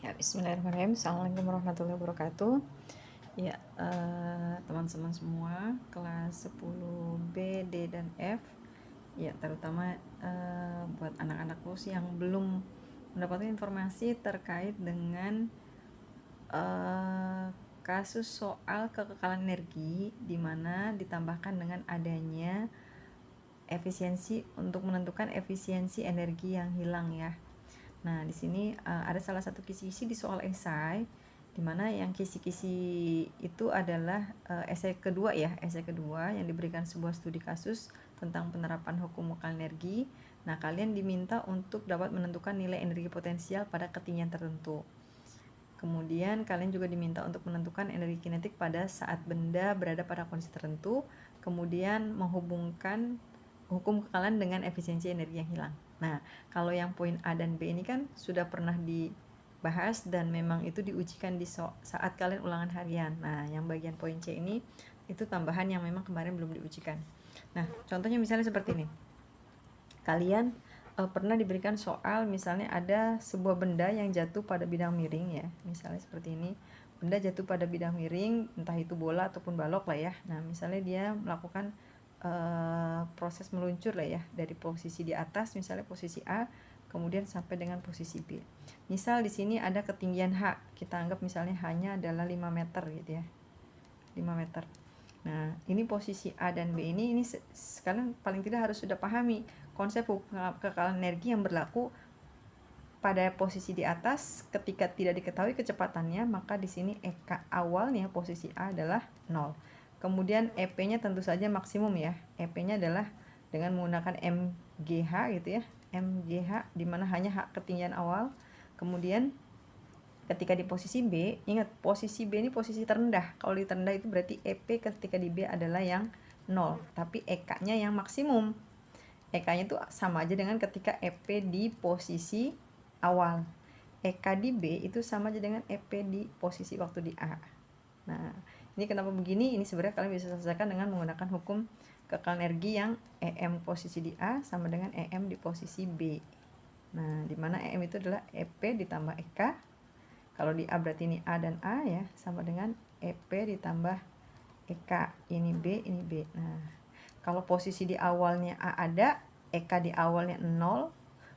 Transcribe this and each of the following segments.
Ya, bismillahirrahmanirrahim. Assalamualaikum warahmatullahi wabarakatuh. Ya, teman-teman semua kelas 10 B, D, dan F. Ya, terutama buat anak-anak usia yang belum mendapatkan informasi terkait dengan kasus soal kekekalan energi, di mana ditambahkan dengan adanya efisiensi untuk menentukan efisiensi energi yang hilang ya. Nah, di sini ada salah satu kisi-kisi di soal esai, di mana yang kisi-kisi itu adalah esai kedua ya, esai kedua yang diberikan sebuah studi kasus tentang penerapan hukum kekal energi. Nah, kalian diminta untuk dapat menentukan nilai energi potensial pada ketinggian tertentu. Kemudian kalian juga diminta untuk menentukan energi kinetik pada saat benda berada pada kondisi tertentu, kemudian menghubungkan hukum kekekalan dengan efisiensi energi yang hilang. Nah, kalau yang poin A dan B ini kan sudah pernah dibahas dan memang itu diujikan di saat kalian ulangan harian. Nah, yang bagian poin C ini itu tambahan yang memang kemarin belum diujikan. Nah, contohnya misalnya seperti ini. Kalian pernah diberikan soal misalnya ada sebuah benda yang jatuh pada bidang miring ya. Misalnya seperti ini. Benda jatuh pada bidang miring, entah itu bola ataupun balok lah ya. Nah, misalnya dia melakukan proses meluncur lah ya, dari posisi di atas misalnya posisi A kemudian sampai dengan posisi B. Misal di sini ada ketinggian H, kita anggap misalnya hanya adalah 5 meter gitu ya, 5 meter. Nah, ini posisi A dan B ini sekarang paling tidak harus sudah pahami konsep kekekalan energi yang berlaku pada posisi di atas. Ketika tidak diketahui kecepatannya, maka di sini EK awalnya posisi A adalah 0. Kemudian EP-nya tentu saja maksimum ya. EP-nya adalah dengan menggunakan MGH gitu ya. MGH di mana hanya hak ketinggian awal. Kemudian ketika di posisi B, ingat posisi B ini posisi terendah. Kalau di terendah itu berarti EP ketika di B adalah yang 0, tapi EK-nya yang maksimum. EK-nya itu sama aja dengan ketika EP di posisi awal. EK di B itu sama aja dengan EP di posisi waktu di A. Nah, ini kenapa begini? Ini sebenarnya kalian bisa selesaikan dengan menggunakan hukum kekal energi yang EM posisi di A sama dengan EM di posisi B. Nah, di mana EM itu adalah EP ditambah EK. Kalau di A berarti ini A dan A ya, sama dengan EP ditambah EK. Ini B, ini B. Nah, kalau posisi di awalnya A ada, EK di awalnya 0,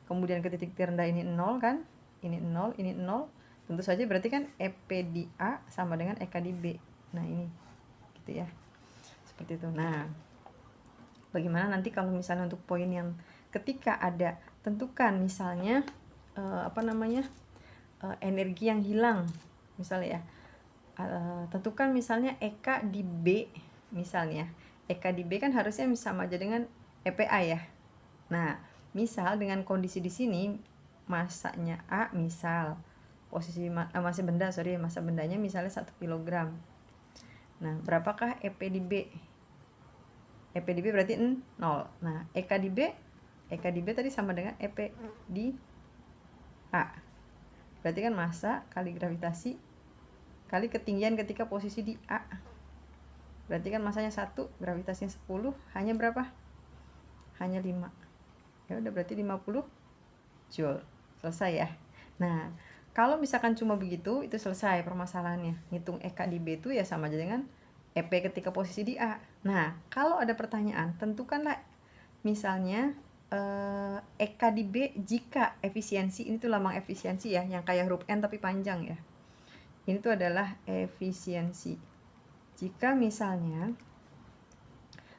kemudian ke titik terendah ini 0 kan, ini 0, ini 0, tentu saja berarti kan EP di A sama dengan EK di B. Nah, ini gitu ya, seperti itu. Nah, bagaimana nanti kalau misalnya untuk poin yang ketika ada tentukan misalnya energi yang hilang misalnya ya, tentukan misalnya EK di B misalnya. EK di B kan harusnya sama aja dengan EPA ya. Nah, misal dengan kondisi di sini masanya A, misal posisi massa bendanya misalnya 1 kg. Nah, berapakah EP di B? EP di B berarti 0. Nah, EK di B tadi sama dengan EP di A. Berarti kan massa kali gravitasi kali ketinggian ketika posisi di A. Berarti kan masanya 1, gravitasinya 10, hanya berapa? Hanya 5. Ya udah berarti 50 Joule. Selesai ya. Nah, kalau misalkan cuma begitu, itu selesai permasalahannya. Ngitung EK di B itu ya sama aja dengan EP ketika posisi di A. Nah, kalau ada pertanyaan, tentukanlah misalnya EK di B jika efisiensi, ini tuh lambang efisiensi ya, yang kayak huruf N tapi panjang ya. Ini tuh adalah efisiensi. Jika misalnya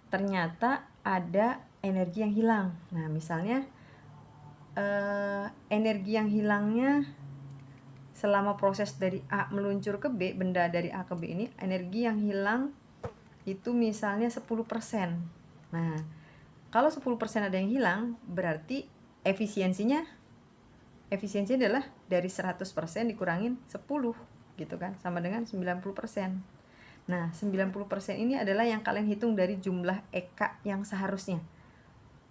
ternyata ada energi yang hilang. Nah, misalnya energi yang hilangnya selama proses dari A meluncur ke B, benda dari A ke B ini, energi yang hilang itu misalnya 10%. Nah, kalau 10% ada yang hilang, berarti efisiensinya adalah dari 100% dikurangin 10 gitu kan, sama dengan 90%. Nah, 90% ini adalah yang kalian hitung dari jumlah EK yang seharusnya.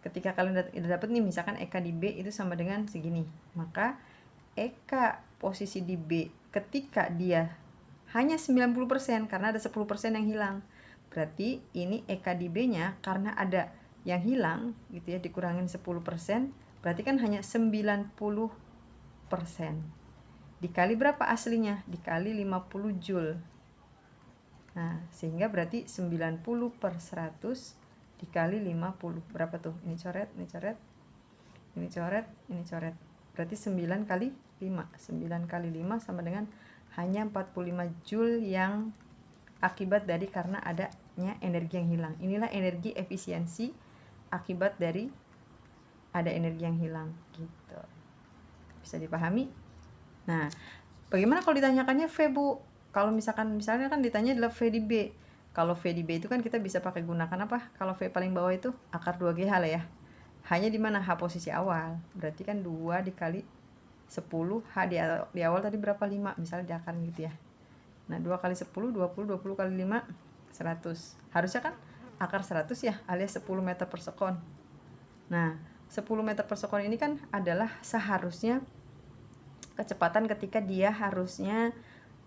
Ketika kalian udah dapat nih, misalkan EK di B itu sama dengan segini, maka EK posisi di B ketika dia hanya 90% karena ada 10% yang hilang. Berarti ini EK di B-nya karena ada yang hilang gitu ya, dikurangin 10%, berarti kan hanya 90%. dikali berapa aslinya? Dikali 50 Joule. Nah, sehingga berarti 90 per 100 dikali 50. Berapa tuh? Ini coret, ini coret, ini coret, ini coret. Berarti 9 kali 5. 9 kali 5 sama dengan hanya 45 Joule yang akibat dari karena adanya energi yang hilang. Inilah energi efisiensi akibat dari ada energi yang hilang gitu. Bisa dipahami? Nah, bagaimana kalau ditanyakannya V, Bu? Kalau misalnya kan ditanya adalah V di B. Kalau V di B itu kan kita bisa pakai gunakan apa? Kalau V paling bawah itu akar 2GH lah ya. Hanya di mana? H posisi awal. Berarti kan 2 dikali 10, H di awal tadi berapa? 5, misalnya di akar gitu ya. Nah, 2 kali 10, 20 kali 5, 100. Harusnya kan akar 100 ya, alias 10 meter per sekon. Nah, 10 meter per sekon ini kan adalah seharusnya kecepatan ketika dia harusnya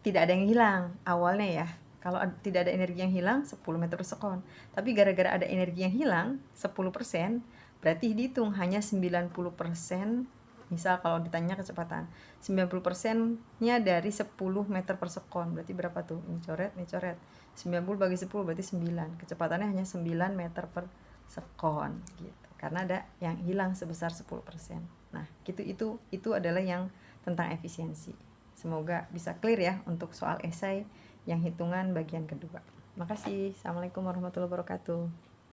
tidak ada yang hilang awalnya ya. Kalau tidak ada energi yang hilang 10 meter per sekon. Tapi gara-gara ada energi yang hilang 10%, berarti dihitung hanya 90%. Misal kalau ditanya kecepatan 90%-nya dari 10 meter per sekon. Berarti berapa tuh? Ini coret, ini coret. 90 bagi 10 berarti 9. Kecepatannya hanya 9 meter per sekon gitu. Karena ada yang hilang sebesar 10%. Nah, itu adalah yang tentang efisiensi. Semoga bisa clear ya untuk soal esai yang hitungan bagian kedua. Makasih. Assalamualaikum warahmatullahi wabarakatuh.